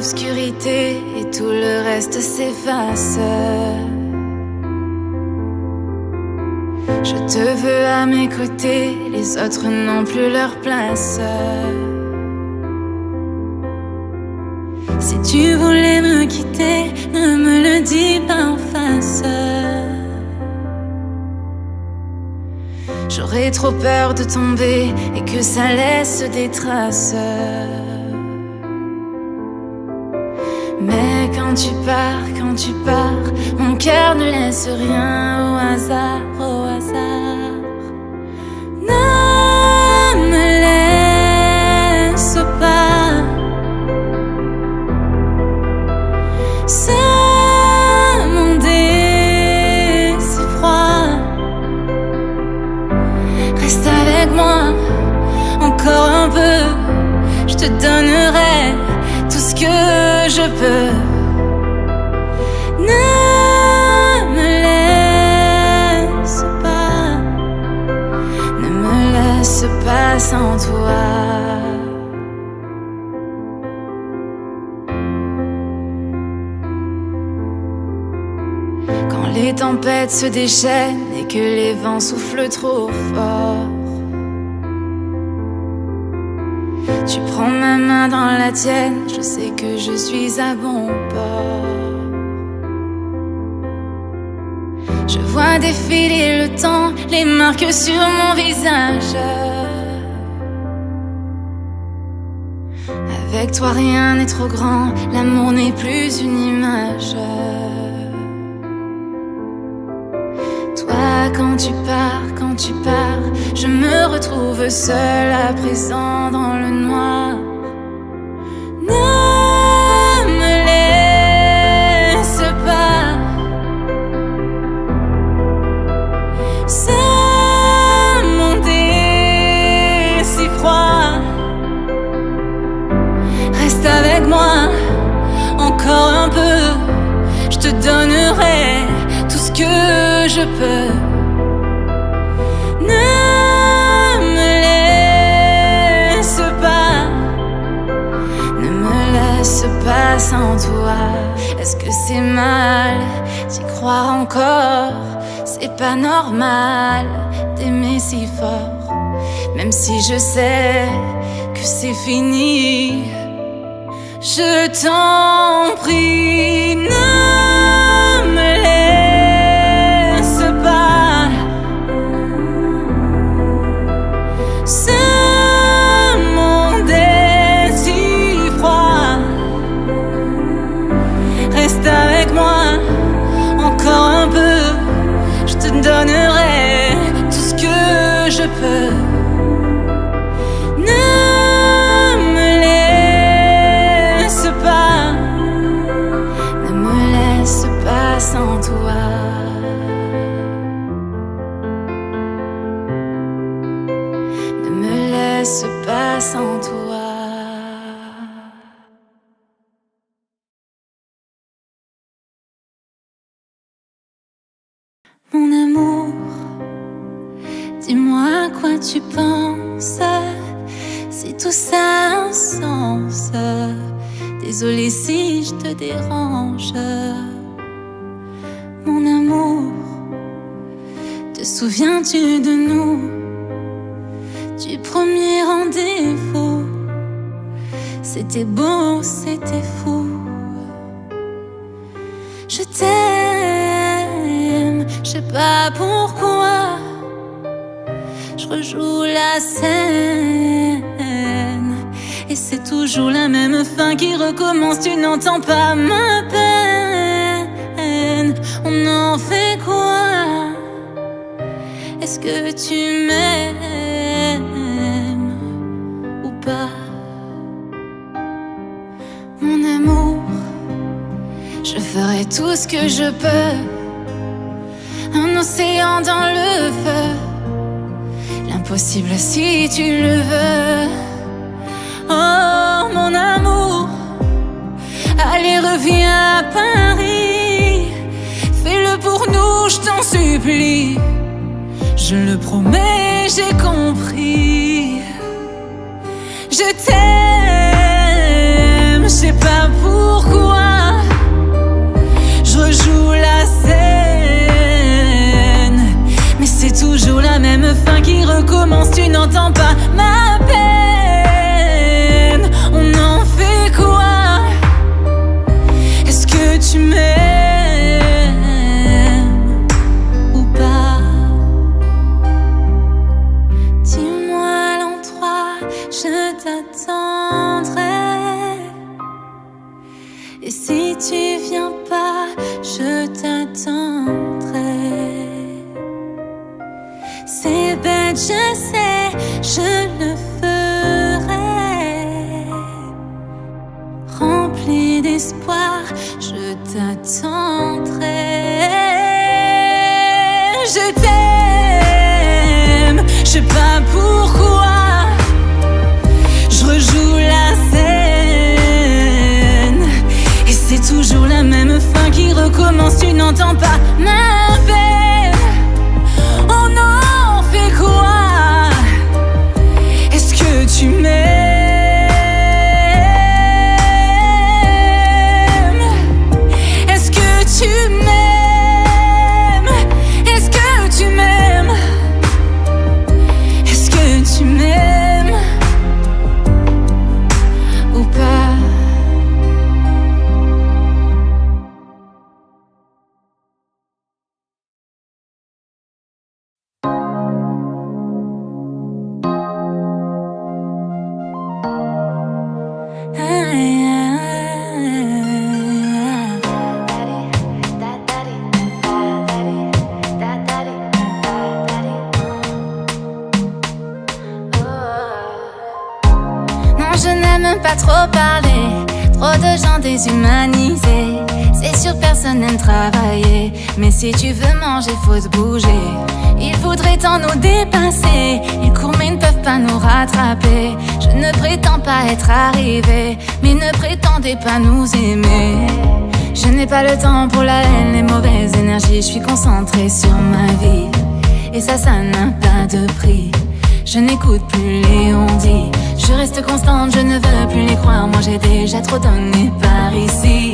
l'obscurité et tout le reste s'efface. Je te veux à mes côtés, les autres n'ont plus leur place. Si tu voulais me quitter, ne me le dis pas en face. J'aurais trop peur de tomber et que ça laisse des traces. Mais quand tu pars, mon cœur ne laisse rien au hasard, au hasard. Ne me laisse pas ce monde est si froid. Reste avec moi encore un peu, je te donnerai tout ce que je peux. Ne me laisse pas sans toi. Quand les tempêtes se déchaînent et que les vents soufflent trop fort, tu prends ma main dans la tienne, je sais que je suis à bon port. Je vois défiler le temps, les marques sur mon visage. Avec toi rien n'est trop grand, l'amour n'est plus une image. Toi quand tu pars, je me retrouve seule à présent dans le noir. Ne me laisse pas ce monde est si froid. Reste avec moi encore un peu, je te donnerai tout ce que je peux. Ne me laisse pas sans toi. Est-ce que c'est mal d'y croire encore? C'est pas normal d'aimer si fort, même si je sais que c'est fini. Je t'en prie, ne me laisse pas ce monde est si froid. Reste avec moi encore un peu, je te donnerai tout ce que je peux. Ne me laisse pas sans toi. Ne me laisse pas sans toi. Mon amour, dis-moi à quoi tu penses, si tout ça a un sens. Désolée si je te dérange. Mon amour, te souviens-tu de nous, du premier rendez-vous? C'était beau, c'était fou. Je t'aime, je sais pas pourquoi. Je rejoue la scène et c'est toujours la même fin qui recommence. Tu n'entends pas ma peine. On en fait quoi? Est-ce que tu m'aimes ou pas? Mon amour, je ferai tout ce que je peux. Un océan dans le feu, l'impossible si tu le veux. Oh mon amour, allez reviens à Paris. Fais-le pour nous, je t'en supplie. Je le promets, j'ai compris. Je t'aime, je sais pas pourquoi. je sais, je le ferai. Rempli d'espoir, je t'attendrai. Je t'aime, je sais pas pourquoi. Je rejoue la scène et c'est toujours la même fin qui recommence. Tu n'entends pas ma peine. Oh non, fais quoi? Est-ce que tu m'aimes? Est-ce que tu m'aimes? Est-ce que tu m'aimes? Est-ce que tu m'aimes ou pas? Pas trop parler, trop de gens déshumanisés. C'est sûr personne n'aime travailler, mais si tu veux manger faut se bouger. Ils voudraient tant nous dépasser, ils courent mais ne peuvent pas nous rattraper. Je ne prétends pas être arrivé, mais ne prétendez pas nous aimer. Je n'ai pas le temps pour la haine, les mauvaises énergies. Je suis concentrée sur ma vie, et ça n'a pas de prix. Je n'écoute plus les on-dit. Je reste constante, je ne veux plus les croire. Moi j'ai déjà trop donné par ici.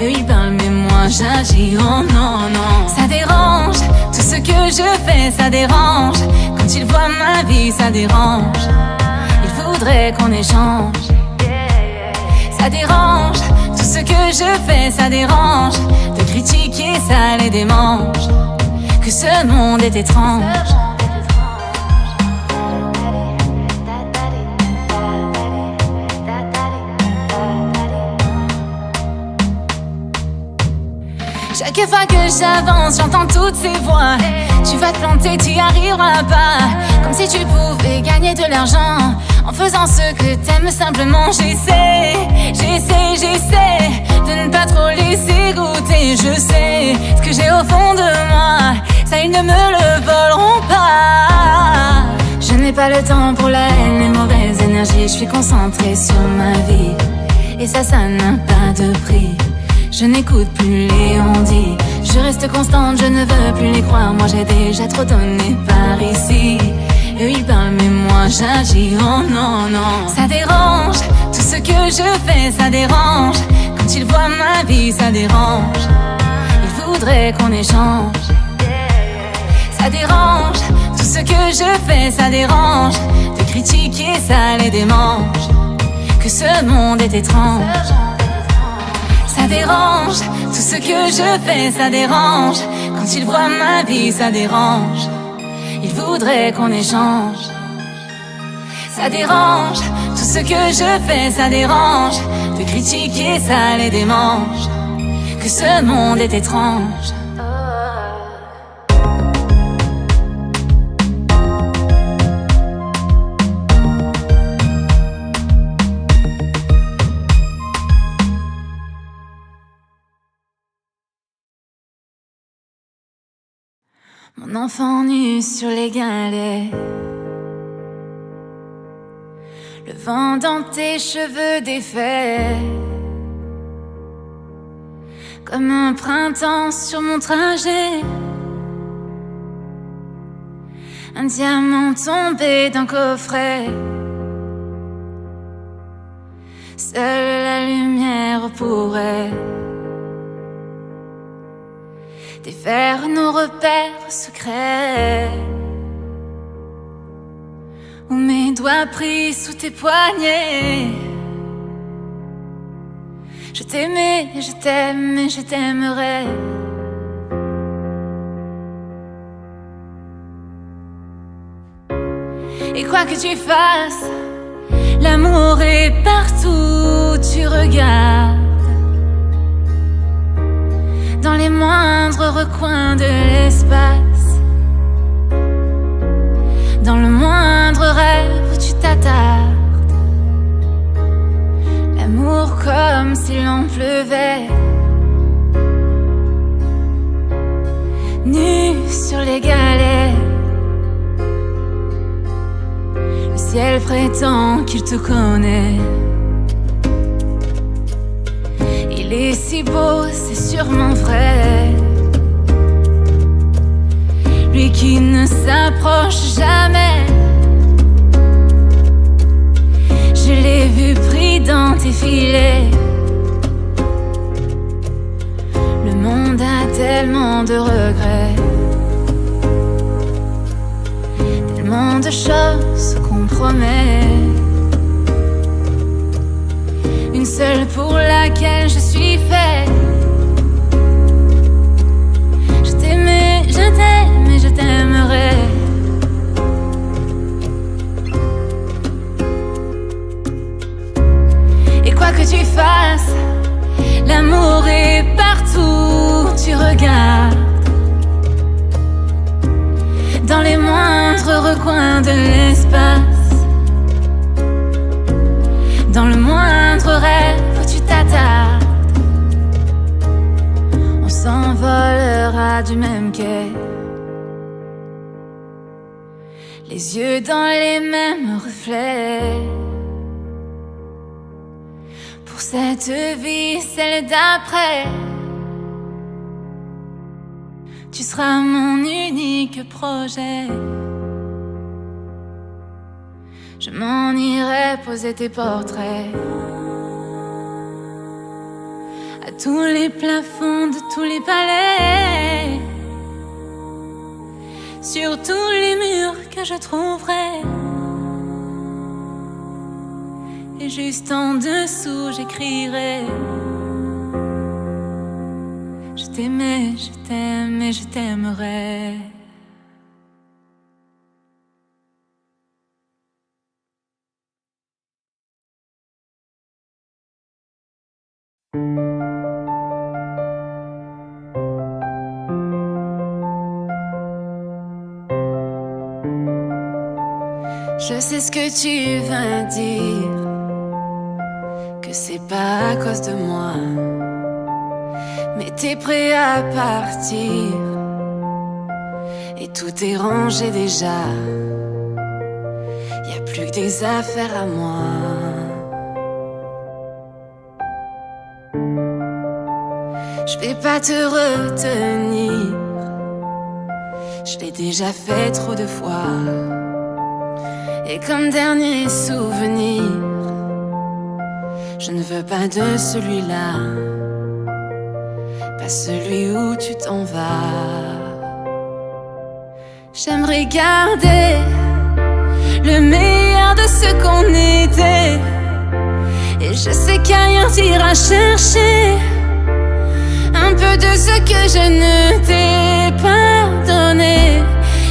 Eux ils parlent mais moi j'agis. Oh non, non. Ça dérange, tout ce que je fais ça dérange. Quand ils voient ma vie ça dérange. Ils voudraient qu'on échange. Ça dérange, tout ce que je fais ça dérange. De critiquer ça les démange. Que ce monde est étrange. Chaque fois que j'avance, j'entends toutes ces voix. Tu vas te planter, t'y arriveras pas. Comme si tu pouvais gagner de l'argent en faisant ce que t'aimes simplement. J'essaie de ne pas trop laisser goûter. Je sais ce que j'ai au fond de moi, ça ils ne me le voleront pas. Je n'ai pas le temps pour la haine, les mauvaises énergies. Je suis concentrée sur ma vie, et ça n'a pas de prix. Je n'écoute plus les on-dit. Je reste constante, je ne veux plus les croire. Moi j'ai déjà trop donné par ici. Eux ils parlent mais moi j'agis. Oh non, non. Ça dérange, tout ce que je fais ça dérange. Quand ils voient ma vie ça dérange. Ils voudraient qu'on échange. Ça dérange, tout ce que je fais ça dérange. De critiquer ça les démange. Que ce monde est étrange. Ça dérange, tout ce que je fais ça dérange. Quand ils voient ma vie ça dérange. Ils voudraient qu'on échange. Ça dérange, tout ce que je fais ça dérange. De critiquer ça les démange. Que ce monde est étrange. Mon enfant nu sur les galets, le vent dans tes cheveux défaits, comme un printemps sur mon trajet, un diamant tombé d'un coffret. Seule la lumière pourrait défaire nos repères secrets, où mes doigts pris sous tes poignets. Je t'aimais, je t'aime et je t'aimerai. Et quoi que tu fasses, l'amour est partout où tu regardes. Dans les moindres recoins de l'espace, dans fallait. Le ciel prétend qu'il te connaît. Il est si beau, c'est sûrement vrai. Lui qui ne s'approche jamais. Je l'ai vu pris dans tes filets. Le monde a tellement de regrets, tellement de choses qu'on promet. Une seule pour laquelle je suis fait. Je t'aimais, je t'aime et je t'aimerai. Et quoi que tu fasses, l'amour est partout où tu regardes. Dans les moindres recoins de l'espace. Dans le moindre rêve où tu t'attardes. On s'envolera du même quai. Les yeux dans les mêmes reflets. Pour cette vie, celle d'après, tu seras mon unique projet. Je m'en irai poser tes portraits à tous les plafonds de tous les palais, sur tous les murs que je trouverai. Et juste en dessous j'écrirai: je t'aimais, je t'aime et je t'aimerai. Je sais ce que tu vas dire, que c'est pas à cause de moi, mais t'es prêt à partir et tout est rangé déjà. Y a plus que des affaires à moi. Je vais pas te retenir, je l'ai déjà fait trop de fois. Et comme dernier souvenir, je ne veux pas de celui-là, pas celui où tu t'en vas. J'aimerais garder le meilleur de ce qu'on était. Et je sais qu'ailleurs t'iras chercher un peu de ce que je ne t'ai pas donné.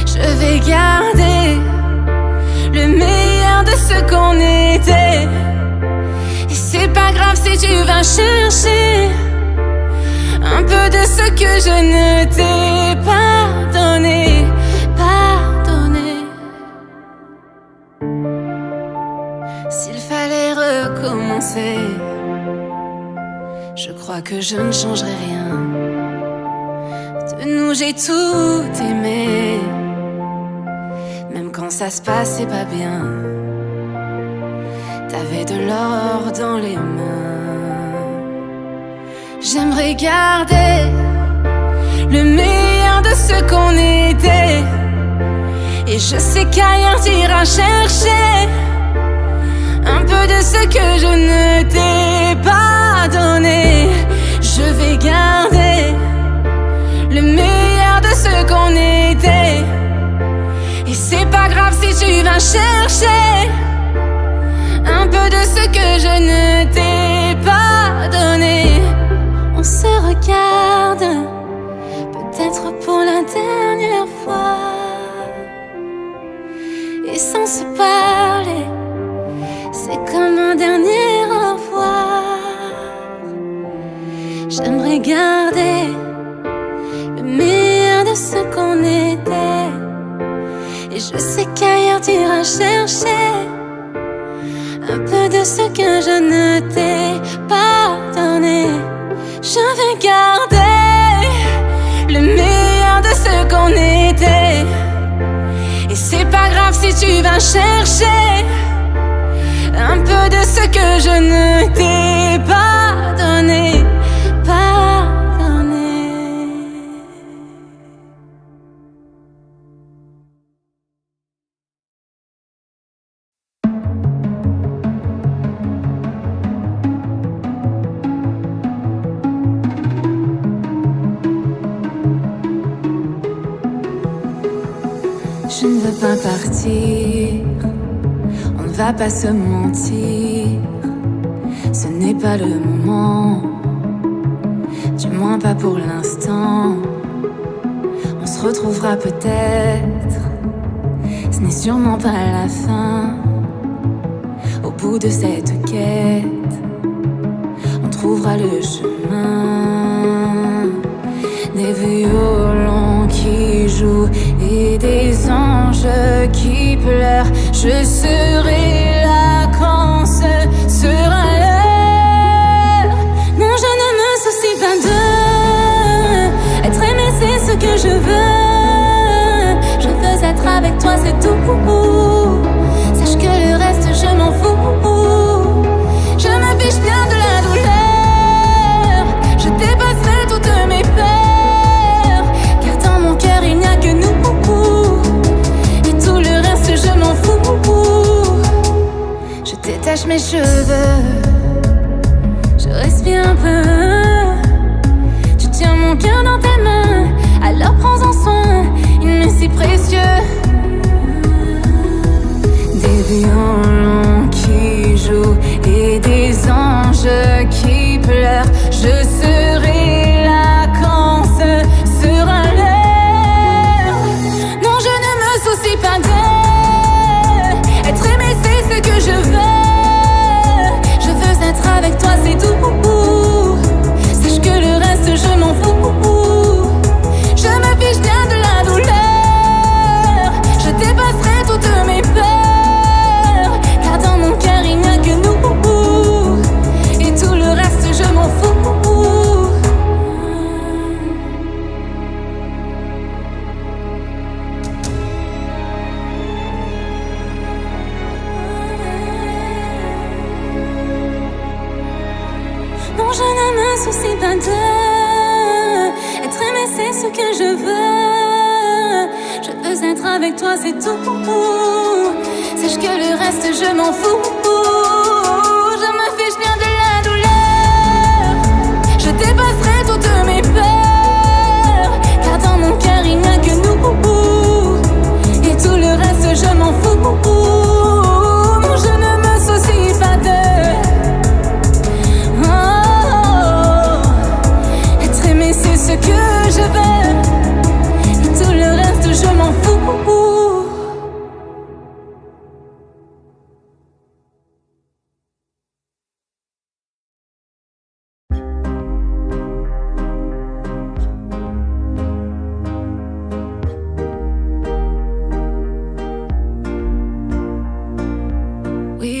Je vais garder le meilleur de ce qu'on était. Et c'est pas grave si tu vas chercher un peu de ce que je ne t'ai pas donné. Pardonné. S'il fallait recommencer, je crois que je ne changerai rien. De nous j'ai tout aimé, même quand ça se passait pas bien. T'avais de l'or dans les mains. J'aimerais garder le meilleur de ce qu'on était. Et je sais qu'ailleurs t'iras chercher un peu de ce que je ne t'ai pas donné. Je vais garder le meilleur de ce qu'on était. Et c'est pas grave si tu vas chercher un peu de ce que je ne t'ai pas donné. On se regarde, peut-être pour la dernière fois, et sans se parler, c'est comme un dernier au revoir. J'aimerais garder le meilleur de ce qu'on était. Et je sais qu'ailleurs t'iras chercher un peu de ce que je ne t'ai pas donné. Je vais garder le meilleur de ce qu'on était. tu vas chercher un peu de ce que je ne t'ai pas donné, pas donné. Je ne veux pas partir, on ne va pas se mentir. Ce n'est pas le moment, du moins pas pour l'instant. On se retrouvera peut-être, ce n'est sûrement pas la fin. Au bout de cette quête, on trouvera le chemin. Des violons qui jouent et des anges qui pleurent. Je serai là quand ce sera l'heure. Non, je ne me soucie pas de être aimé, c'est ce que je veux. Je veux être avec toi, c'est tout. Sache que le reste, je m'en fous. Je me fiche bien de la douleur. Je dépasserai toutes mes peurs, car dans mon cœur il n'y a que nous. Et tout le reste, je m'en fous. Je détache mes cheveux, je respire un peu. Tu tiens mon cœur dans tes mains, alors prends-en soin, il m'est si précieux. Des violons qui jouent et des anges qui pleurent. Je serai là quand ce sera l'heure. Non, je ne me soucie pas de être aimé, c'est ce que je veux. Je veux être avec toi, c'est tout. Sache que le reste, je m'en fous. Je me fiche bien de la douleur. Je dépasserai toutes mes peurs, car dans mon cœur il n'y a que nous. Et tout le reste, je m'en fous. Non, je ne me soucie pas de être aimé, c'est ce que je veux. Je veux être avec toi, c'est tout. Sache que le reste, je m'en fous. Je me fiche bien de la douleur. Je dépasserai toutes mes peurs, car dans mon cœur il n'y a que nous. Et tout le reste, je m'en fous. Non, je ne me soucie pas de être aimé, c'est ce que je veux. Et tout le reste, je m'en fous. Oui,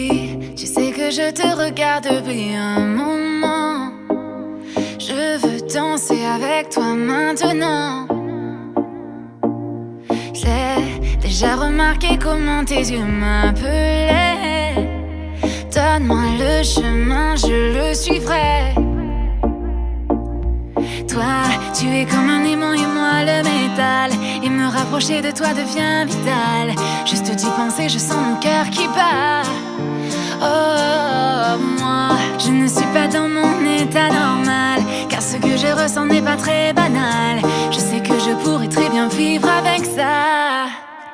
tu sais que je te regarde depuis un moment. Je veux danser avec toi maintenant. J'ai déjà remarqué comment tes yeux m'appelaient. Donne-moi le chemin, je le suivrai. Toi, tu es comme un aimant et moi le métal. Et me rapprocher de toi devient vital. Juste d'y penser, je sens mon cœur qui bat. Oh, moi, je ne suis pas dans mon état normal, car ce que je ressens n'est pas très banal. Je sais que je pourrais très bien vivre avec ça.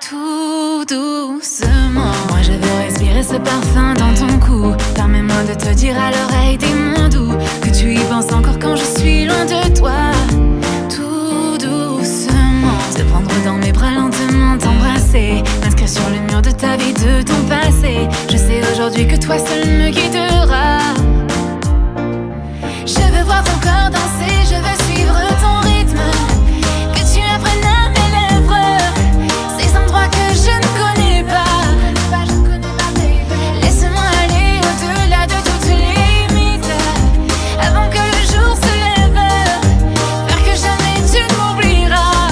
Tout doucement, moi je veux respirer ce parfum dans ton cou. Permets-moi de te dire à l'oreille des mots doux, que tu y penses encore quand je suis loin de toi. Tout doucement, te prendre dans mes bras lentement, t'embrasser, m'inscrire sur le mur de ta vie, de ton passé. Je sais aujourd'hui que toi seul me guidera. Je veux voir ton corps danser, je veux suivre ton rythme, que tu apprennes à mes lèvres ces endroits que je ne connais pas. Laisse-moi aller au-delà de toutes les limites, avant que le jour se lève, faire que jamais tu ne m'oublieras.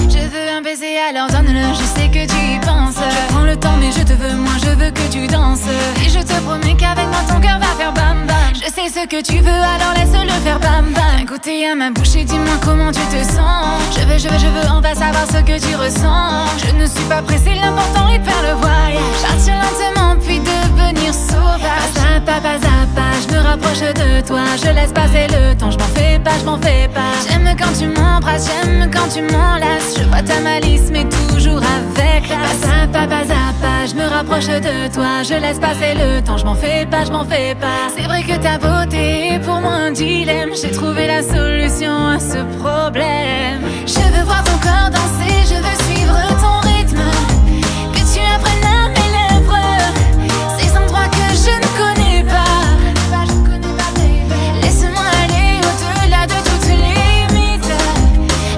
Je veux un baiser, alors donne-le, je sais que tu y penses. Je prends le temps, mais je te veux, moi je veux que tu danses. Et je te promets qu'avec moi ton cœur va faire bam bam. Je sais ce que tu veux, alors laisse-le faire bam bam. D'un côté à ma bouche et dis-moi comment tu te sens. Je veux, on va savoir ce que tu ressens. Je ne suis pas pressée, l'important est de faire le voyage. Partir lentement puis devenir sauvage. Pas à pas, je me rapproche de toi. Je laisse passer le temps, je m'en fais pas. J'aime quand tu m'embrasses, j'aime quand tu m'enlaces. Je vois ta malice mais toujours avec classe. Pas à pas, je me rapproche de toi. Je laisse passer le temps, je m'en fais pas. C'est vrai que ta beauté est pour moi un dilemme. J'ai trouvé la solution à ce problème. Je veux voir ton corps danser, je veux suivre ton rythme. Que tu apprennes à mes lèvres ces endroits que je ne connais pas. Laisse-moi aller au-delà de toutes les limites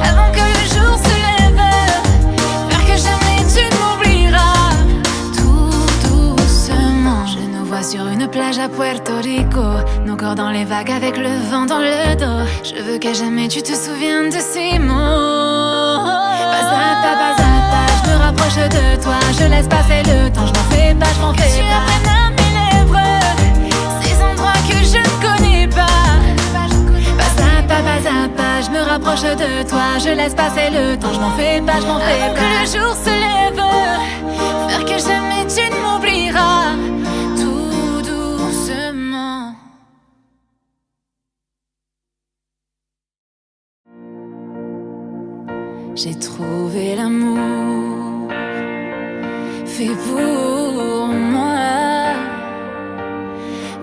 avant que le jour se lève. Faire que jamais tu ne m'oublieras. Tout doucement, je nous vois sur une plage à Puerto Rico, nos corps dans les vagues avec le vent dans le dos. Je veux qu'à jamais tu te souviennes de ces mots. Pas à pas, je me rapproche de toi. Je laisse passer le temps, je m'en fais pas. Que tu apprennes à mes lèvres ces endroits que je ne connais pas. Pas à pas, je me rapproche de toi. Je laisse passer le temps, je m'en fais pas. Que le jour se lève, faire que jamais tu ne m'oublieras. Tout doucement. J'ai trouvé l'amour fait pour moi.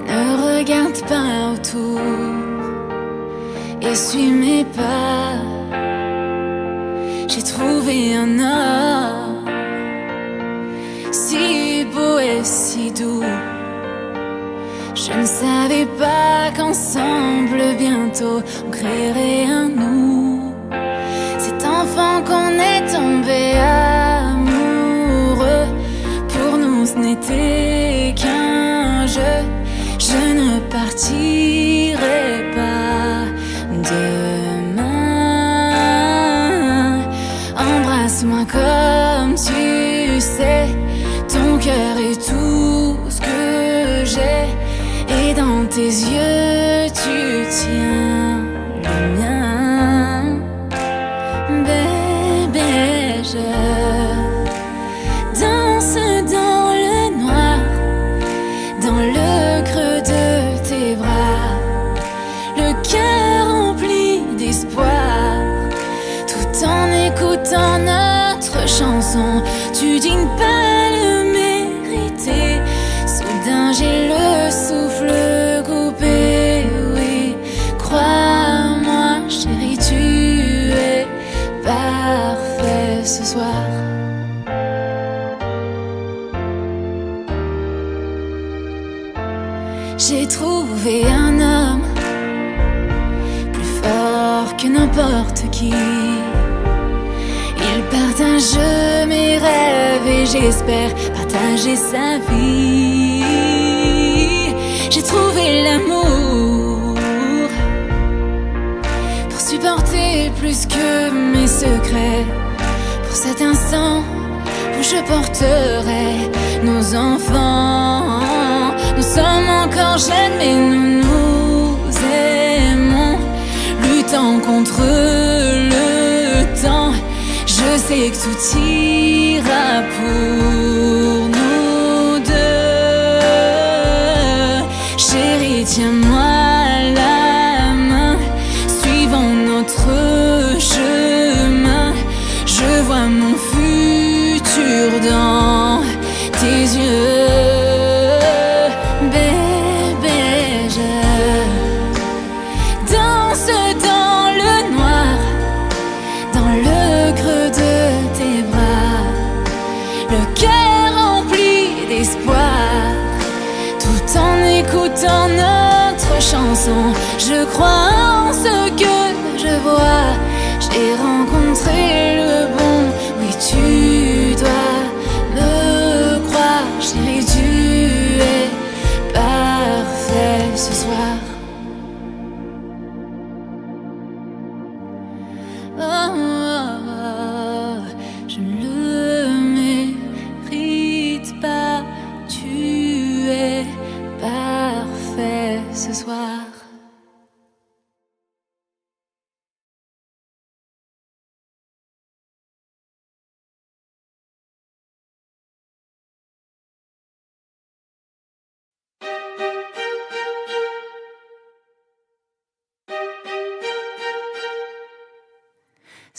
Ne regarde pas autour et suis mes pas. J'ai trouvé un homme si beau et si doux. Je ne savais pas qu'ensemble bientôt on créerait un nous. Cet enfant qu'on est tombé amoureux, pour nous ce n'était qu'un jeu. Je ne partirai pas demain. Embrasse-moi comme tu sais. Ton cœur est tout ce que j'ai. Et dans tes yeux tu tiens le mien. Bébé, je danse dans le noir, dans le creux de tes bras, le cœur rempli d'espoir, tout en écoutant notre chanson. Tu dis ne pas le mériter. Soudain j'ai le souffle coupé. Oui, crois-moi chérie, tu es parfait ce soir. J'ai trouvé un homme plus fort que n'importe qui. Il partage mes rêves et j'espère partager sa vie. J'ai trouvé l'amour pour supporter plus que mes secrets. Pour cet instant où je porterai nos enfants. Nous sommes encore jeunes mais nous nous aimons, luttant contre le temps. Je sais que tout ira pour nous deux. Chérie, tiens-moi la main, suivons notre chemin. Je vois mon futur dans tes yeux. Bébé, je danse dans le noir, dans le creux de tes bras, le cœur rempli d'espoir, tout en écoutant notre chanson. Je crois en ce que je vois. J'ai rencontré le bon. Oui, tu dois me croire, chérie, tu es parfait ce soir. Oh, oh, oh, je ne le mérite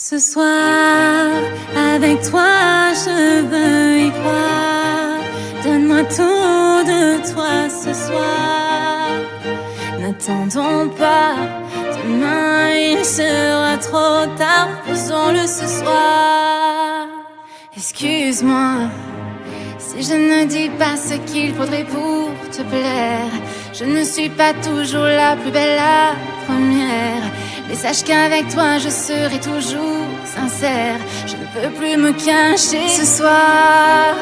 Ce soir, avec toi, je veux y croire. Donne-moi tout de toi ce soir. N'attendons pas, demain il sera trop tard. Faisons-le ce soir. Excuse-moi si je ne dis pas ce qu'il faudrait pour te plaire. Je ne suis pas toujours la plus belle, la première. Mais sache qu'avec toi je serai toujours sincère. Je ne peux plus me cacher. Ce soir,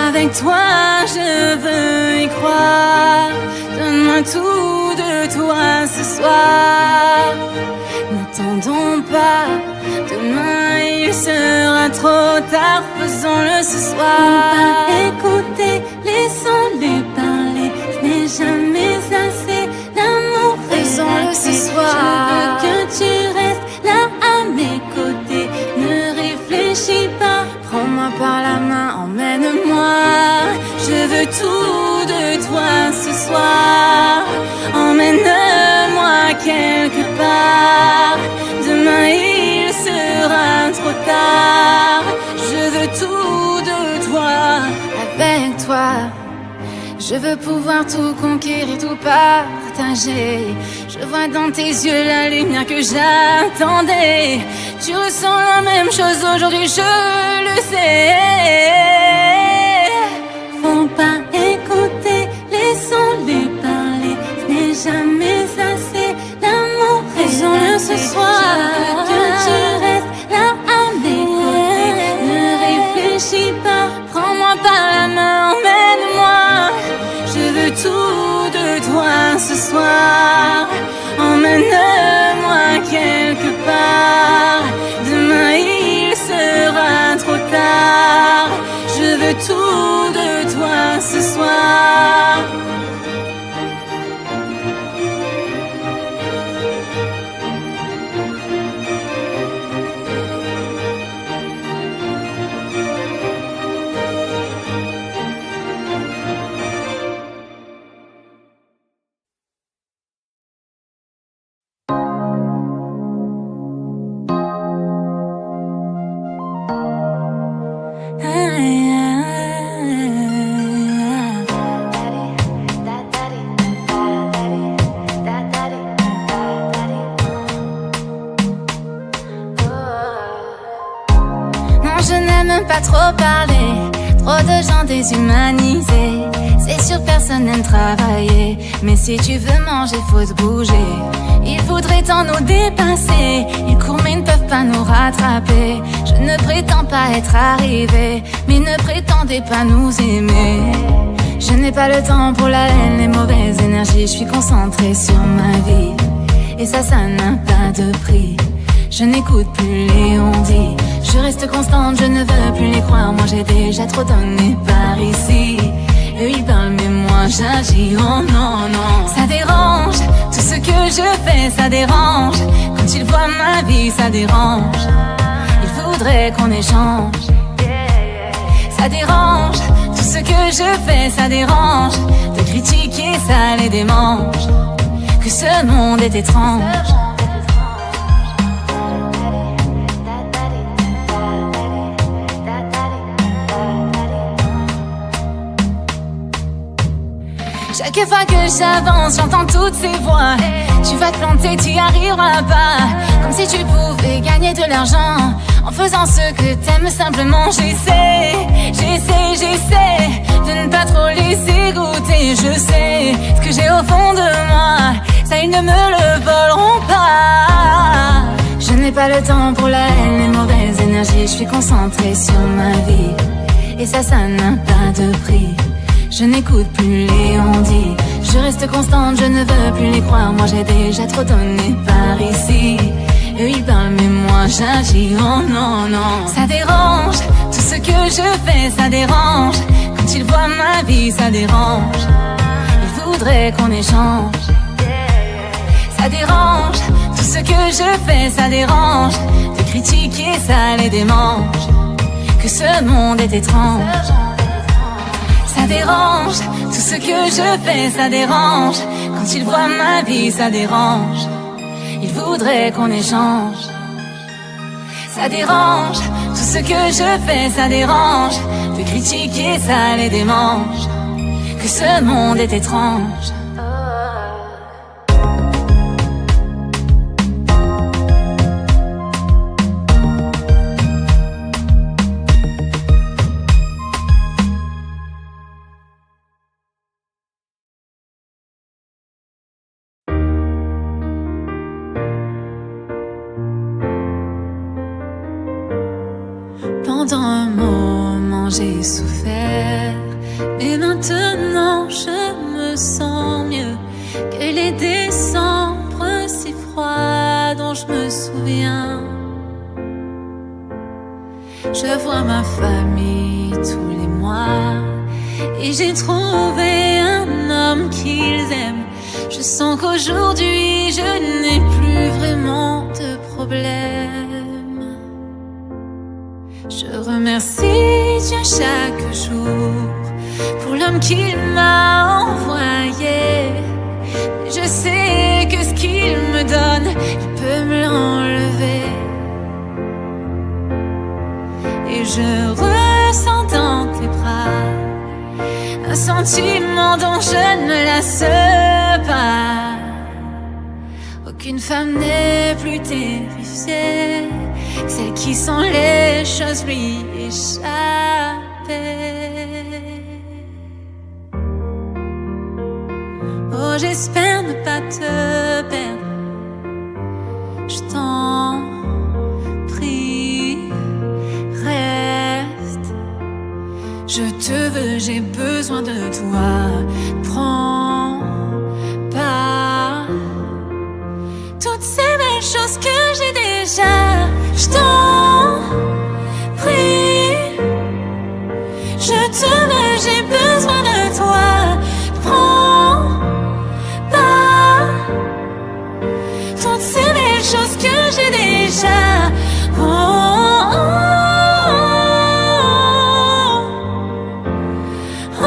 avec toi je veux y croire. Donne-moi tout de toi ce soir. N'attendons pas, demain il sera trop tard. Faisons-le ce soir. Écoutez, laissons-les parler. Ce n'est jamais assez. L'amour, faisons-le ce soir. Je veux que tu restes là à mes côtés. Ne réfléchis pas, prends-moi par la main, emmène-moi. Je veux tout de toi ce soir. Emmène-moi quelque part. Demain il sera trop tard. Je veux tout de toi. Avec toi je veux pouvoir tout conquérir, tout partager. Je vois dans tes yeux la lumière que j'attendais. Tu ressens la même chose aujourd'hui, je le sais. Faut pas écouter, laissons-les parler. Ce n'est jamais assez, l'amour, faisons-le ce soir. Je veux que tu restes là à mes côtés. Ne réfléchis pas, prends-moi par la main, emmène-moi. Je veux tout de toi ce soir. Emmène-moi quelque part. Demain il sera trop tard. Je veux tout de toi ce soir. Pas trop parler, trop de gens déshumanisés. C'est sûr personne n'aime travailler, mais si tu veux manger faut se bouger. Ils voudraient tant nous dépasser, ils courent mais ne peuvent pas nous rattraper. Je ne prétends pas être arrivé, mais ne prétendez pas nous aimer. Je n'ai pas le temps pour la haine, les mauvaises énergies. Je suis concentrée sur ma vie, et ça n'a pas de prix. Je n'écoute plus les on-dit. Je reste constante, je ne veux plus les croire. Moi j'ai déjà trop donné par ici. Eux ils parlent mais moi j'agis. Oh non, non. Ça dérange, tout ce que je fais ça dérange. Quand ils voient ma vie ça dérange. Ils voudraient qu'on échange. Ça dérange, tout ce que je fais ça dérange. De critiquer ça les démange. Que ce monde est étrange. Chaque fois que j'avance, j'entends toutes ces voix. Tu vas te planter, tu y arriveras pas. Comme si tu pouvais gagner de l'argent en faisant ce que t'aimes simplement. J'essaie de ne pas trop laisser goûter. Je sais ce que j'ai au fond de moi, ça ils ne me le voleront pas. Je n'ai pas le temps pour la haine, les mauvaises énergies. Je suis concentrée sur ma vie, et ça n'a pas de prix. Je n'écoute plus les on-dit. Je reste constante, je ne veux plus les croire. Moi j'ai déjà trop donné par ici. Eux ils parlent mais moi j'agis. Oh non, non. Ça dérange, tout ce que je fais ça dérange. Quand ils voient ma vie ça dérange. Ils voudraient qu'on échange. Ça dérange, tout ce que je fais ça dérange. De critiquer ça les démange. Que ce monde est étrange. Ça dérange, tout ce que je fais ça dérange. Quand ils voient ma vie ça dérange. Ils voudraient qu'on échange. ça dérange. Tout ce que je fais, ça dérange. De critiquer, ça les démange. Que ce monde est étrange. Pendant un moment j'ai souffert, mais maintenant je me sens mieux que les décembre si froids dont je me souviens. Je vois ma famille tous les mois et j'ai trouvé un homme qu'ils aiment. Je sens qu'aujourd'hui je n'ai plus vraiment de problème. Je remercie Dieu chaque jour pour l'homme qu'il m'a envoyé. Je sais que ce qu'il me donne, il peut me l'enlever. Et je ressens dans tes bras un sentiment dont je ne me lasse pas. Aucune femme n'est plus terrifiée que celle qui sent les choses lui échapper. Oh, j'espère ne pas te perdre. Je t'en prie, reste. Je te veux, j'ai besoin de toi. Prends pas toutes ces belles choses que j'ai déjà. Je t'en prie, je te veux, j'ai besoin de toi. Prends pas toutes ces belles choses que j'ai déjà. Oh, oh, oh, oh.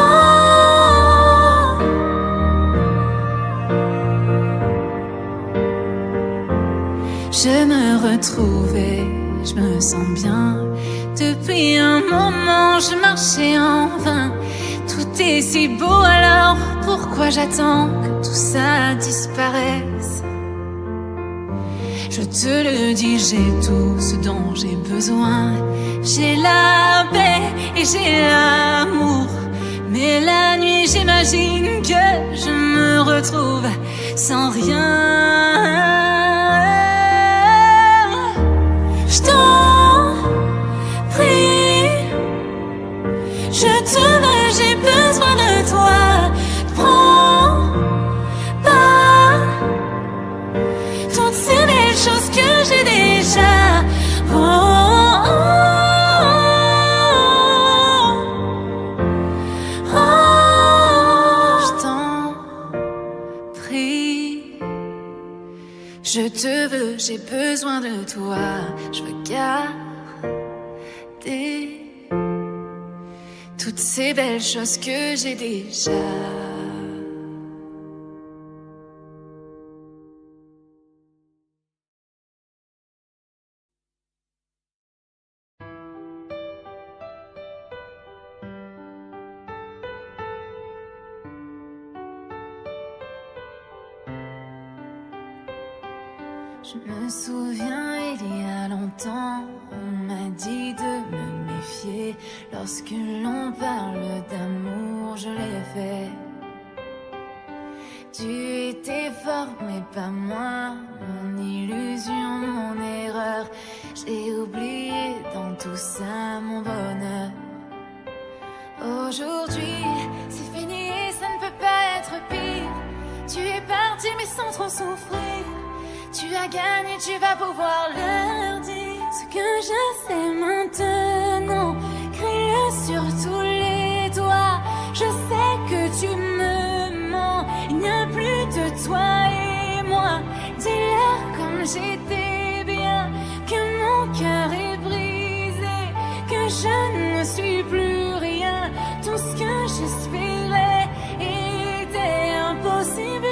Je me retrouvais, je me sens bien. Depuis un moment, je marchais en vain. Tout est si beau, alors pourquoi j'attends que tout ça disparaisse? Je te le dis, j'ai tout ce dont j'ai besoin. J'ai la paix et j'ai l'amour. Mais la nuit, j'imagine que je me retrouve sans rien. Je t'en prie, je te veux, j'ai besoin de toi. Prends pas toutes ces belles choses que j'ai déjà. Oh, oh, oh, oh. Je t'en prie, je te veux, j'ai besoin de toi. Je veux garder toutes ces belles choses que j'ai déjà. Je me souviens, il y a longtemps, on m'a dit de me méfier. Lorsque l'on parle d'amour, je l'ai fait. Tu étais fort, mais pas moi. Mon illusion, mon erreur. J'ai oublié dans tout ça mon bonheur. Aujourd'hui, c'est fini et ça ne peut pas être pire. Tu es parti, mais sans trop souffrir. Tu as gagné, tu vas pouvoir leur dire ce que je sais maintenant. Crie-le sur tous les toits. Je sais que tu me mens. Il n'y a plus de toi et moi. Dis-leur comme j'étais bien, que mon cœur est brisé, que je ne suis plus rien. Tout ce que j'espérais était impossible.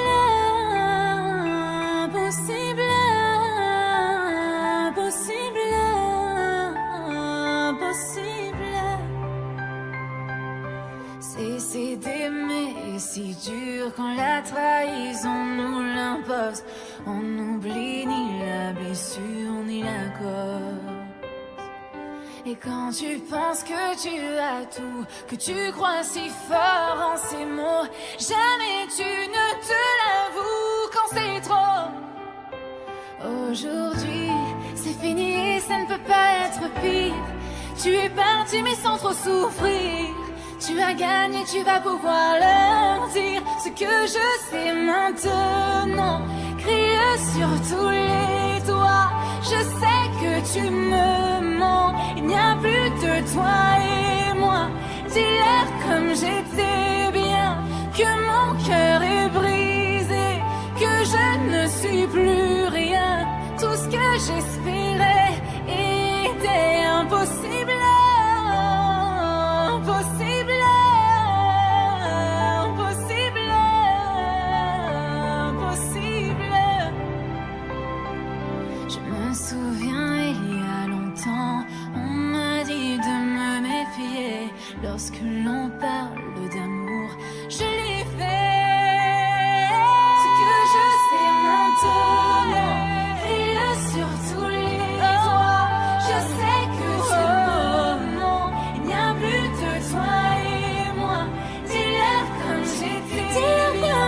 Impossible, impossible. Cesser d'aimer est si dur quand la trahison nous l'impose. On n'oublie ni la blessure ni la cause. Et quand tu penses que tu as tout, que tu crois si fort en ces mots, jamais tu ne te l'avoues quand c'est trop. Aujourd'hui, c'est fini et ça ne peut pas être pire. Tu es parti mais sans trop souffrir. Tu as gagné, tu vas pouvoir leur dire ce que je sais maintenant. Crie-le sur tous les toits. Je sais que tu me mens. Il n'y a plus de toi et moi. Dis-leur comme j'étais bien, que mon cœur est brisé, que je ne suis plus rien. Tout ce que j'espérais était impossible. Impossible, impossible, impossible. Je me souviens il y a longtemps, on m'a dit de me méfier. Lorsque l'on parle d'amour, je l'ai fait. Ce que je sais maintenant, crie-le sur tous les toits. Je sais que tu me mens. Il n'y a plus de toi et moi. Dis-leur comme j'étais bien,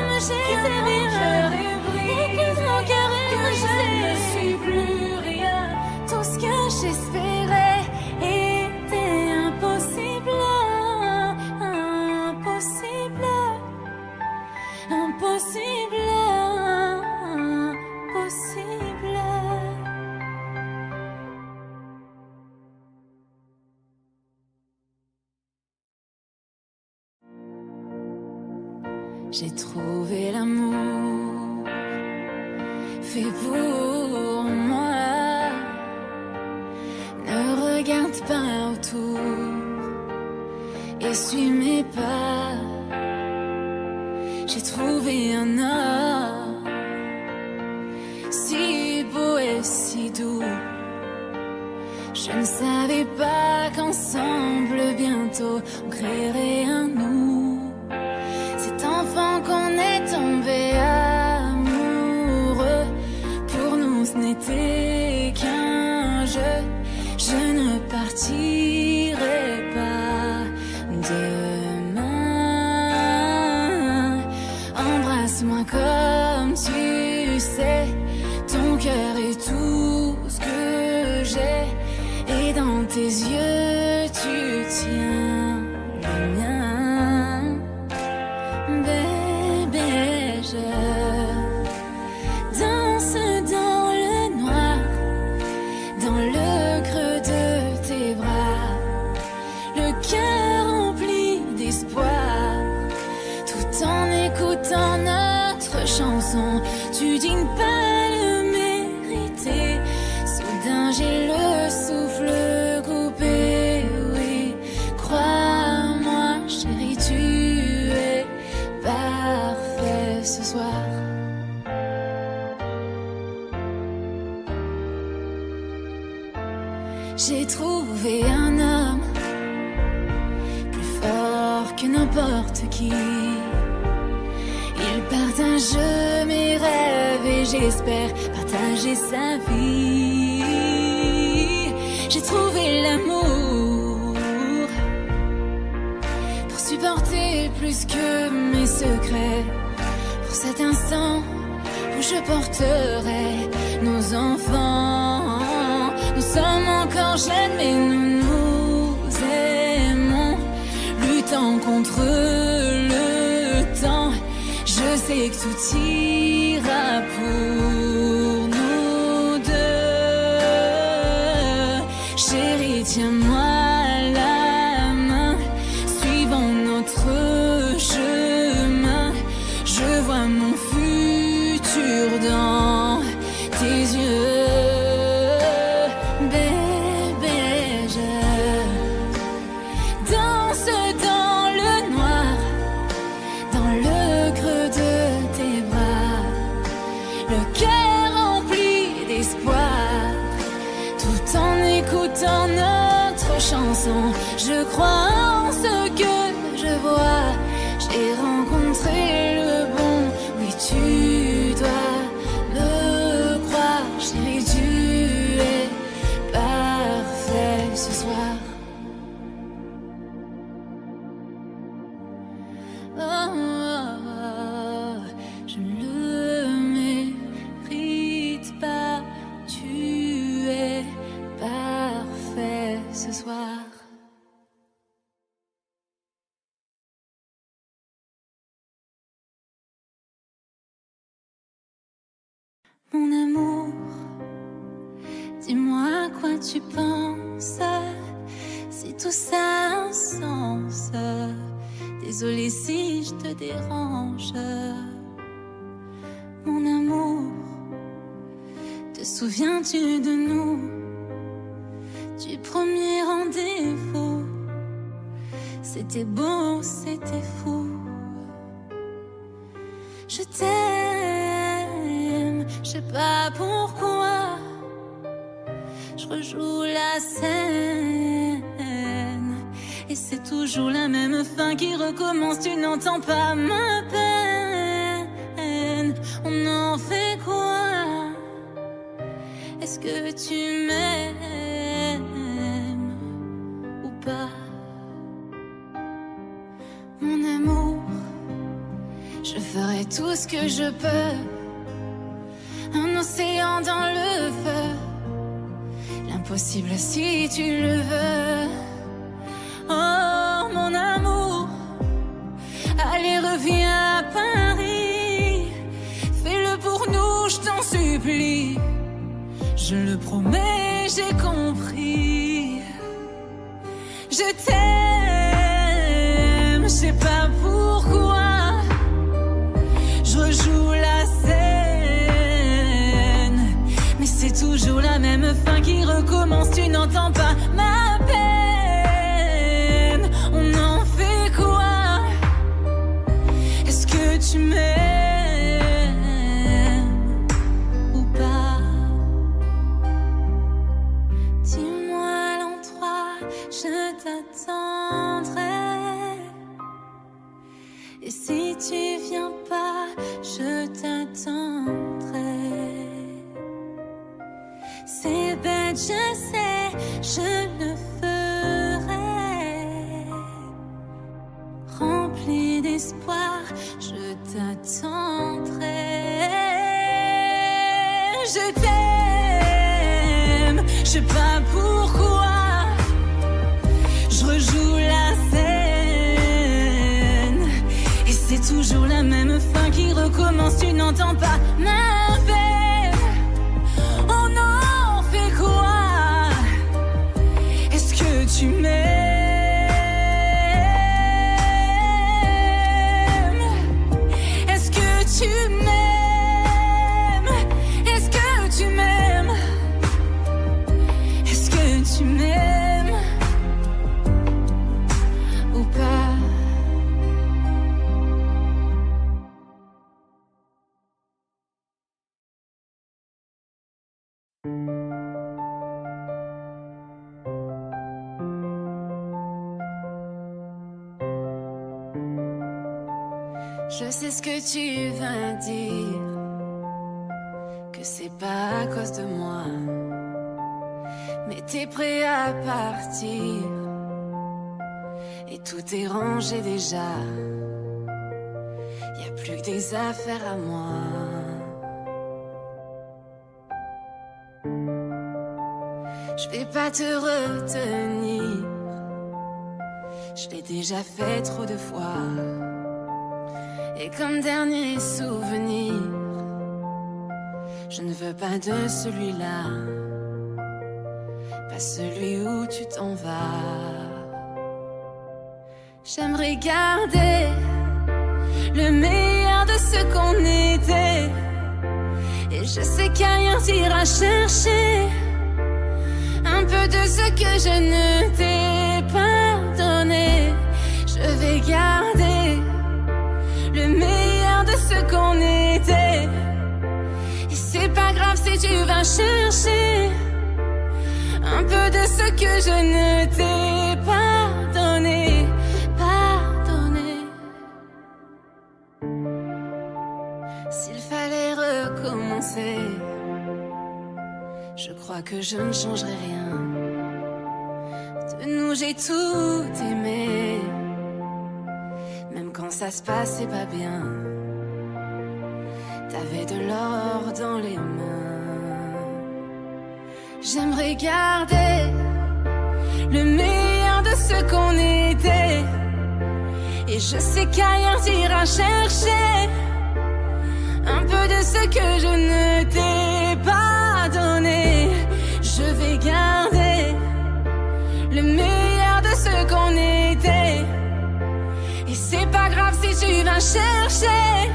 que mon cœur est brisé, que je ne suis plus rien. Tout ce que j'espérais était impossible, impossible, impossible, impossible. J'ai trouvé l'amour fait pour moi. Ne regarde pas autour, essuie mes pas. J'ai trouvé un homme si beau et si doux. Je ne savais pas qu'ensemble bientôt on créerait un nous. Cet enfant qu'on est tombé amoureux, pour nous ce n'était qu'un jeu. Je ne partirai pas demain. Embrasse-moi comme tu sais, ton cœur est tout ce que j'ai. Et dans tes yeux tu tiens le mien. Bébé, je danse dans le noir, dans le creux de tes bras, le cœur rempli d'espoir, tout en écoutant notre chanson. Tu dis ne pas le mériter, soudain j'ai le souffle coupé. Oui, crois-moi chérie, tu es parfait ce soir. J'ai trouvé un homme plus fort que n'importe qui. Il partage mes rêves et j'espère partager sa vie. J'ai trouvé l'amour pour supporter plus que mes secrets. Pour cet instant où je porterai nos enfants. Nous sommes encore jeunes mais nous nous aimons, luttant contre le temps. Je sais que tout ira pour nous deux. Chérie, tiens-moi la main, suivons notre chemin. Je vois mon futur dans tes yeux. Dans notre chanson, je crois en ce que je vois. J'ai rencontré le bon, oui tu dois me croire, chérie, tu es parfait ce soir. Je ne le mérite pas, tu es parfait ce soir. Mon amour, dis-moi à quoi tu penses, si tout ça a un sens. Désolée si je te dérange. Mon amour, te souviens-tu de nous, du premier rendez-vous? C'était beau, c'était fou. Je t'aime, je sais pas pourquoi. Je rejoue la scène et c'est toujours la même fin qui recommence. Tu n'entends pas ma peine. On en fait quoi? Est-ce que tu m'aimes ou pas? Mon amour, je ferai tout ce que je peux. Un océan dans le feu, l'impossible si tu le veux. Oh mon amour, allez reviens à Paris. Fais-le pour nous, je t'en supplie. Je le promets, j'ai compris. Je t'aime, je sais pas pourquoi. Je rejoue la scène, mais c'est toujours la même fin qui recommence. Tu n'entends pas ma peine. On en fait quoi? Est-ce que tu m'aimes ou pas? Dis-moi l'endroit, je t'attendrai. Et si tu viens pas, je t'attendrai. C'est bête, je sais, je le ferai. Rempli d'espoir, je t'attendrai. Je t'aime, je sais pas pourquoi. Je rejoue la scène et c'est toujours la même fin qui recommence. Tu n'entends pas ma peine. On en fait quoi? Est-ce que tu m'aimes? Est-ce que tu m'aimes? Est-ce que tu m'aimes? Est-ce que tu m'aimes ou pas? Je sais ce que tu vas dire, que c'est pas à cause de moi, mais t'es prêt à partir et tout est rangé déjà. Y a plus que des affaires à moi. Je vais pas te retenir, je l'ai déjà fait trop de fois. Et comme dernier souvenir, je ne veux pas de celui-là, pas celui où tu t'en vas. J'aimerais garder le meilleur de ce qu'on était, et je sais qu'ailleurs t'iras chercher un peu de ce que je ne t'ai pas donné. Je vais garder le meilleur de ce qu'on était, et c'est pas grave si tu vas chercher un peu de ce que je ne t'ai pas donné. crois que je ne changerai rien. De nous j'ai tout aimé, même quand ça se passait pas bien. T'avais de l'or dans les mains. J'aimerais garder le meilleur de ce qu'on était, et je sais qu'ailleurs t'iras chercher un peu de ce que je ne t'ai pas donné. Je vais garder le meilleur de ce qu'on était, et c'est pas grave si tu vas chercher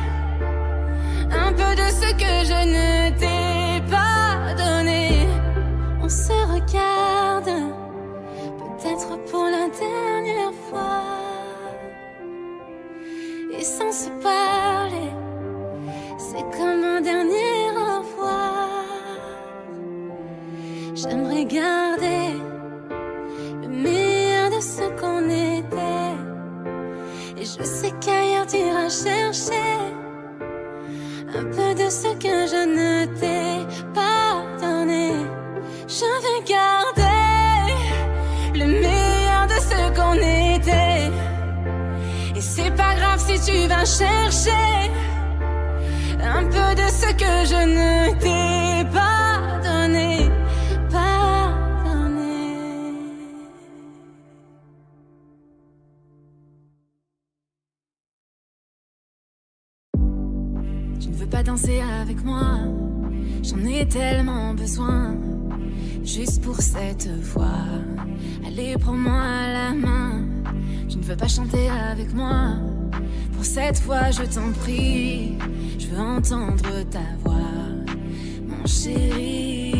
un peu de ce que je ne t'ai pas donné. On se regarde, peut-être pour la dernière fois, et sans se parler, c'est comme un dernier au revoir. J'aimerais garder le meilleur de ce qu'on était, et je sais qu'ailleurs t'iras chercher un peu de ce que je ne t'ai pas donné. Je vais garder le meilleur de ce qu'on était, et c'est pas grave si tu vas chercher un peu de ce que je ne t'ai pas donné, pas donné. Tu ne veux pas danser avec moi, j'en ai tellement besoin. Juste pour cette fois, allez prends-moi la main. Tu ne veux pas chanter avec moi, pour cette fois je t'en prie. Je veux entendre ta voix, mon chéri.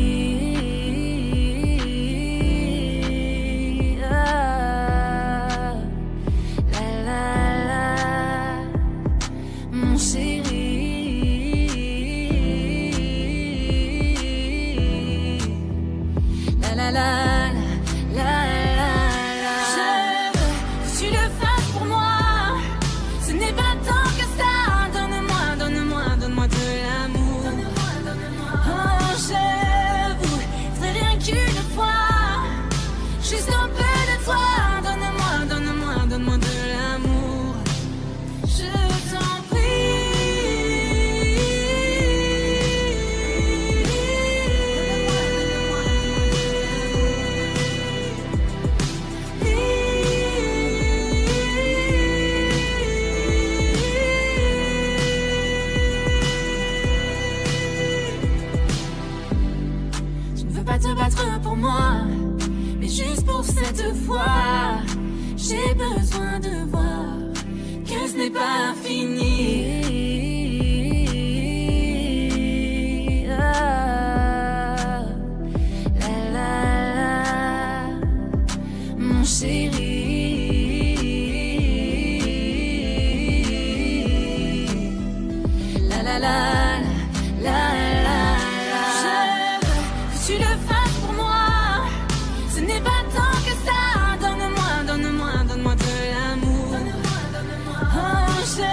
Ah, la la la, mon chéri. La la la la la la. Je veux que tu le fasses pour moi. Ce n'est pas tant que ça. Donne-moi, donne-moi, donne-moi de l'amour. Oh, je voudrais rien qu'une fois, juste un peu de toi. Donne-moi, donne-moi, donne-moi de l'amour. Je t'en prie. Te battre pour moi, mais juste pour cette fois, j'ai besoin de voir que ce n'est pas fini. Ah, la la la, mon chéri. La la la la la. Tu le fasses pour moi, ce n'est pas tant que ça. Donne-moi, donne-moi, donne-moi de l'amour. Oh, je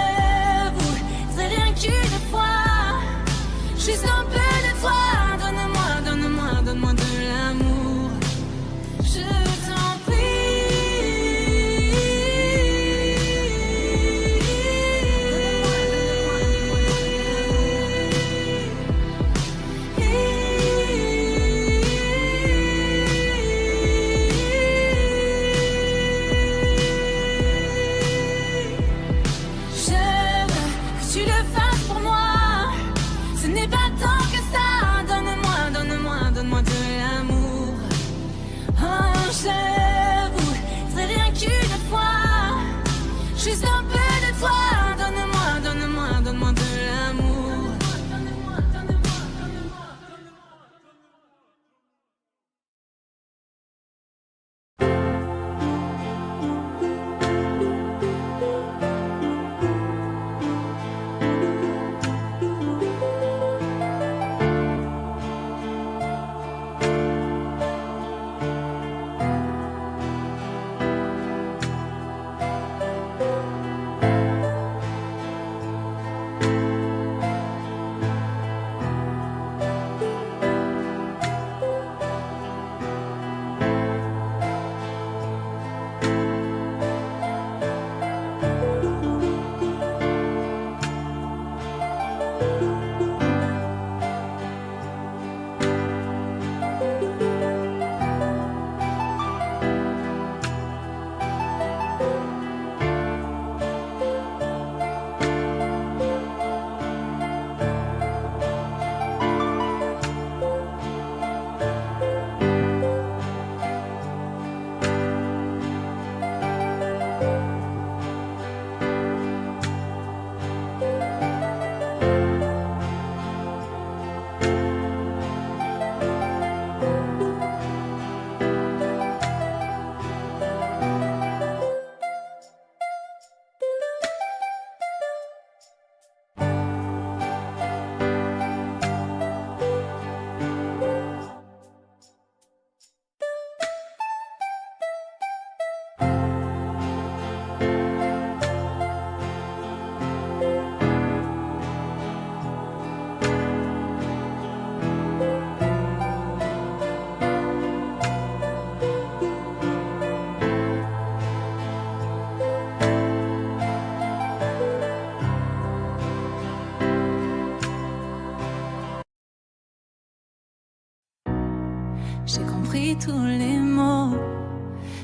compris tous les mots.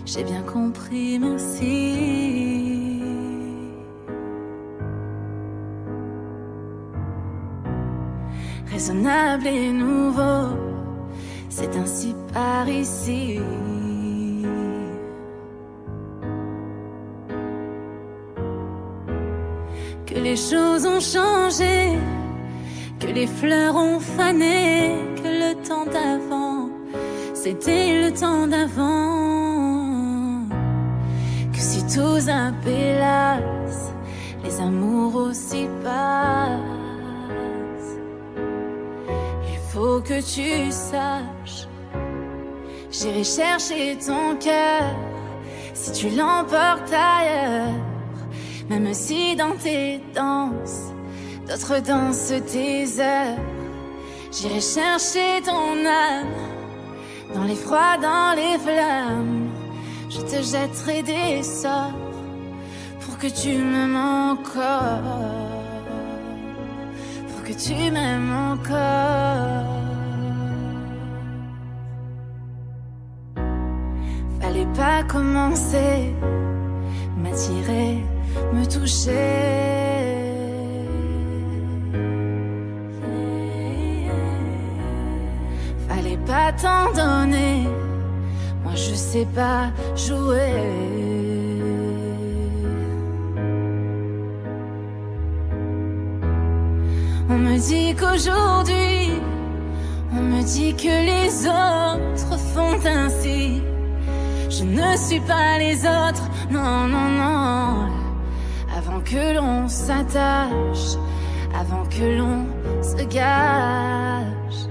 J'ai bien compris, merci. Raisonnable et nouveau, c'est ainsi par ici. Que les choses ont changé, que les fleurs ont fané, que le temps d'avant, c'était le temps d'avant. Que si tout appelasse, les amours aussi passent. Il faut que tu saches, j'irai chercher ton cœur si tu l'emportes ailleurs. Même si dans tes danses, d'autres dansent tes heures, j'irai chercher ton âme, dans les froids, dans les flammes. Je te jetterai des sorts pour que tu m'aimes encore, pour que tu m'aimes encore. Fallait pas commencer, m'attirer, me toucher. Fallait pas t'en donner, moi je sais pas jouer. On me dit qu'aujourd'hui, on me dit que les autres font ainsi. Je ne suis pas les autres, non, non, non. Avant que l'on s'attache, avant que l'on se gâche,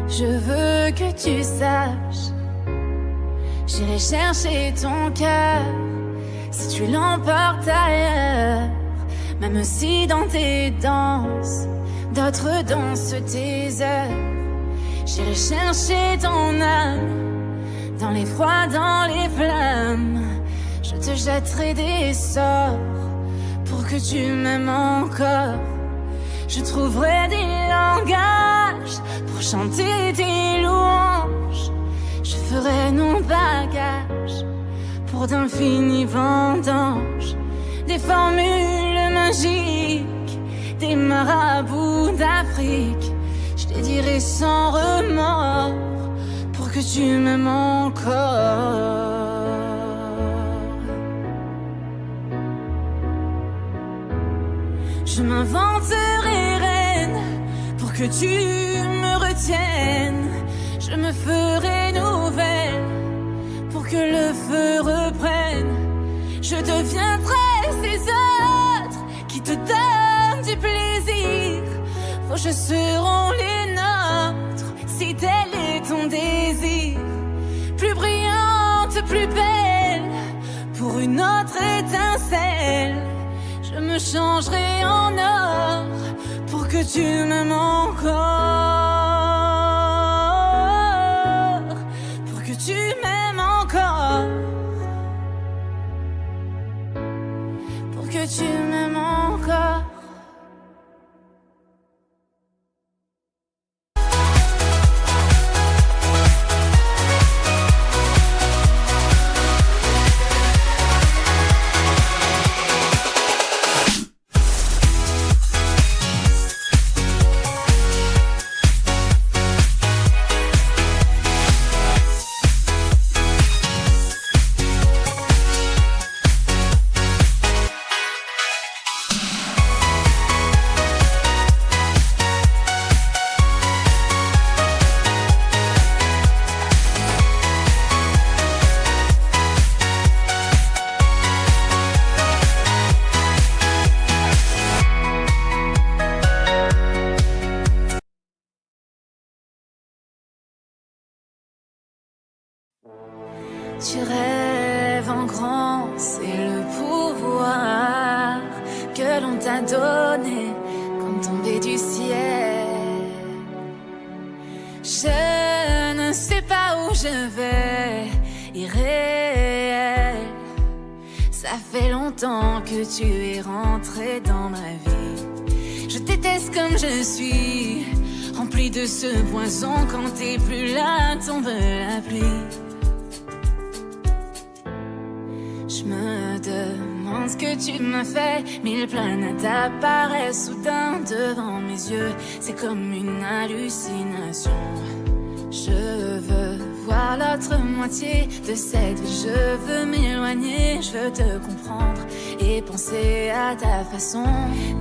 je veux que tu saches, j'irai chercher ton cœur si tu l'emportes ailleurs. Même si dans tes danses, d'autres dansent tes heures, j'irai chercher ton âme, dans les froids, dans les flammes. Je te jetterai des sorts pour que tu m'aimes encore. Je trouverai des langages pour chanter tes louanges. Je ferai nos bagages pour d'infinis vendanges. Des formules magiques, des marabouts d'Afrique. Je les dirai sans remords pour que tu m'aimes encore. Je m'inventerai reine pour que tu me retiennes. Je me ferai nouvelle pour que le feu reprenne. Je deviendrai ces autres qui te donnent du plaisir. Vos jeux seront les nôtres si tel est ton désir. Plus brillante, plus belle, pour une autre étincelle. Je me changerai en or pour que tu m'aimes encore, pour que tu m'aimes encore, pour que tu m'aimes encore. Tu rêves en grand, c'est le pouvoir que l'on t'a donné comme tombé du ciel. Je ne sais pas où je vais, irréel. Ça fait longtemps que tu es rentré dans ma vie. Je déteste comme je suis, rempli de ce poison. Quand t'es plus là, tombe la pluie. Je me demande ce que tu m'as fait. 1000 planètes apparaissent soudain devant mes yeux. C'est comme une hallucination. Je veux voir l'autre moitié de cette vie. Je veux m'éloigner, je veux te comprendre et penser à ta façon.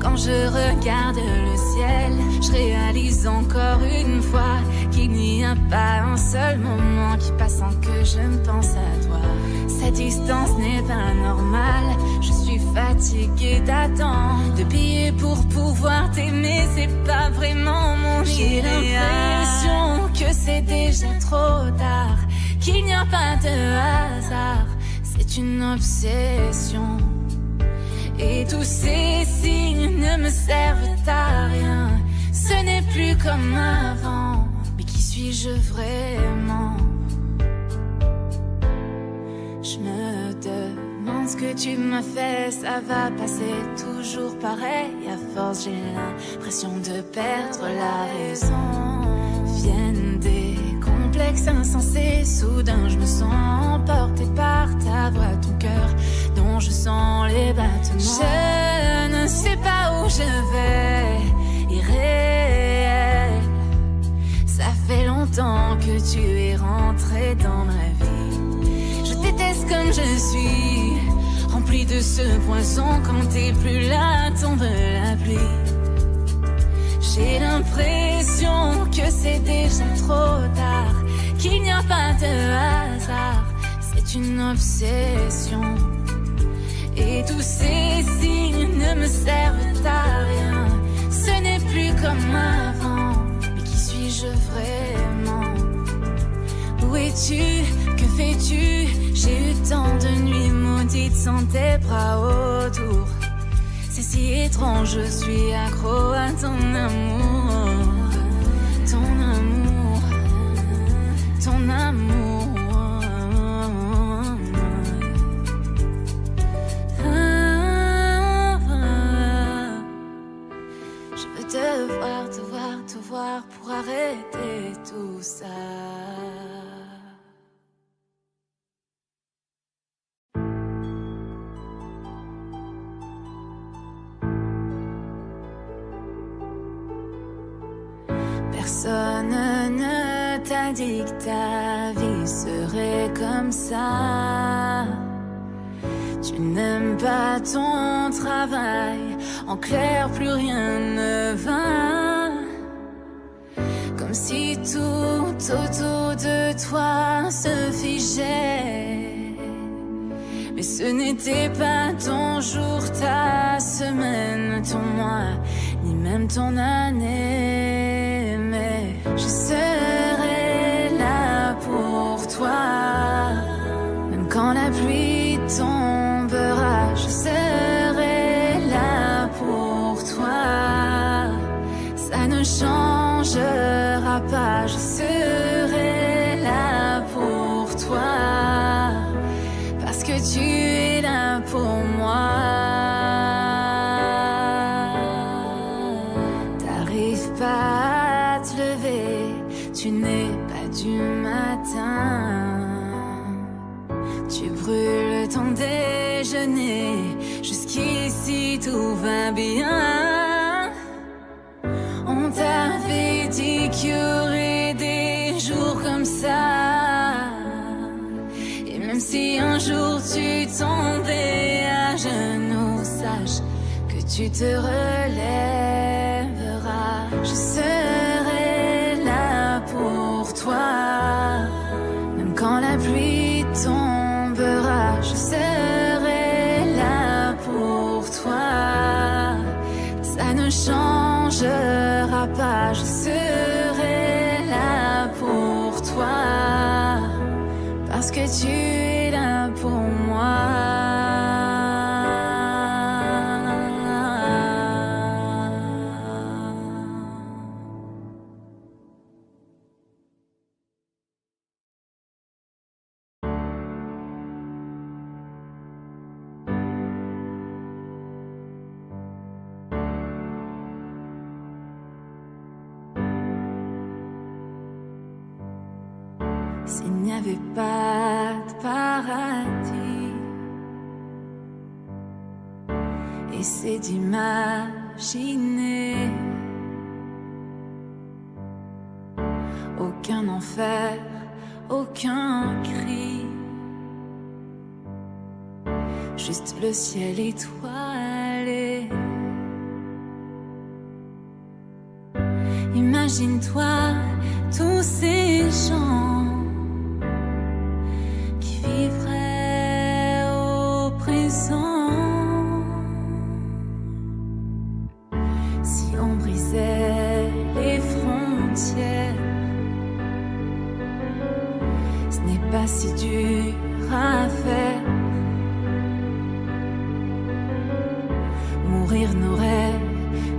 Quand je regarde le ciel, je réalise encore une fois qu'il n'y a pas un seul moment qui passe sans que je ne pense à toi. Cette distance n'est pas normale, je suis fatiguée d'attendre. De payer pour pouvoir t'aimer, c'est pas vraiment mon idéal. J'ai l'impression que c'est déjà trop tard, qu'il n'y a pas de hasard, c'est une obsession. Et tous ces signes ne me servent à rien. Ce n'est plus comme avant, mais qui suis-je vraiment? Je me demande ce que tu m'as fait, ça va passer toujours pareil. À force, j'ai l'impression de perdre la raison. Viennent des complexes insensés, soudain je me sens emportée par ta voix, ton cœur dont je sens les battements. Je ne sais pas où je vais, irréel. Ça fait longtemps que tu es rentré dans ma vie. Je déteste comme je suis, rempli de ce poison. Quand t'es plus là, tombe la pluie. J'ai l'impression que c'est déjà trop tard, qu'il n'y a pas de hasard, c'est une obsession. Et tous ces signes ne me servent à rien. Ce n'est plus comme avant, mais qui suis-je vraiment? Où es-tu? Que fais-tu? J'ai eu tant de nuits maudites sans tes bras autour. C'est si étrange, je suis accro à ton amour. Ton amour, ton amour. Je veux te voir, te voir, te voir pour arrêter tout ça. Personne ne t'a dit que ta vie serait comme ça. Tu n'aimes pas ton travail, en clair plus rien ne va. Comme si tout autour de toi se figeait. Mais ce n'était pas ton jour, ta semaine, ton mois, ni même ton année. Mais je serai là pour toi, même quand la pluie tombera. Je serai là pour toi, ça ne changera pas. Je serai là pour toi, parce que tu es là pour moi. T'arrives pas à te lever, tu n'es pas du matin. Tu brûles ton déjeuner, jusqu'ici tout va bien. On t'avait dit qu'il y aurait des jours comme ça. Et même si un jour tu tombais à genoux, sache que tu te relèveras. Je serai là pour toi, même quand la pluie tombera. Je serai là pour toi, ça ne changera pas. Je serai là pour toi, parce que tu es là pour moi. s'il n'y avait pas de paradis. Essaie d'imaginer aucun enfer, aucun cri, juste le ciel étoilé. Imagine-toi tous ces gens qui vivraient au présent. Si on brisait les frontières, ce n'est pas si dur à faire. Mourir n'aurait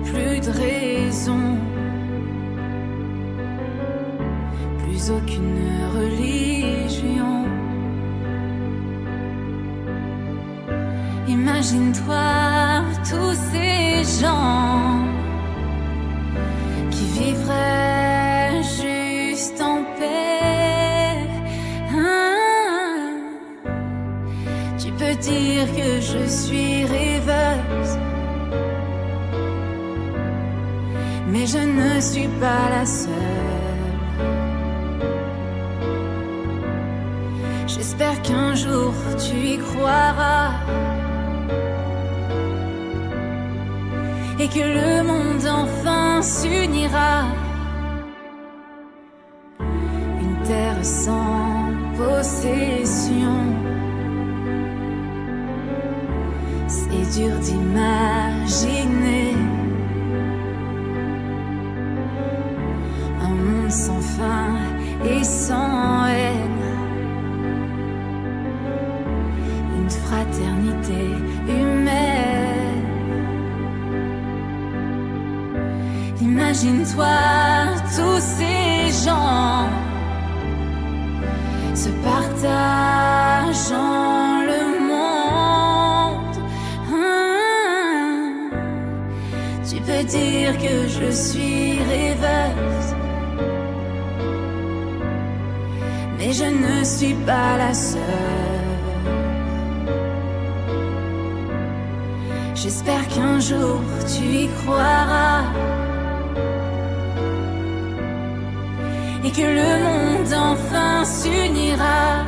plus de raison, plus aucune religion. Imagine-toi tous ces gens qui vivraient juste en paix. Tu peux dire que je suis rêveuse, mais je ne suis pas la seule. J'espère qu'un jour tu y croiras et que le monde enfin s'unira. Une terre sans possession, c'est dur d'imaginer un monde sans fin et sans haine, une fraternité humaine. Imagine-toi tous ces gens se partageant le monde. Tu peux dire que je suis rêveuse, mais je ne suis pas la seule. J'espère qu'un jour tu y croiras et que le monde enfin s'unira.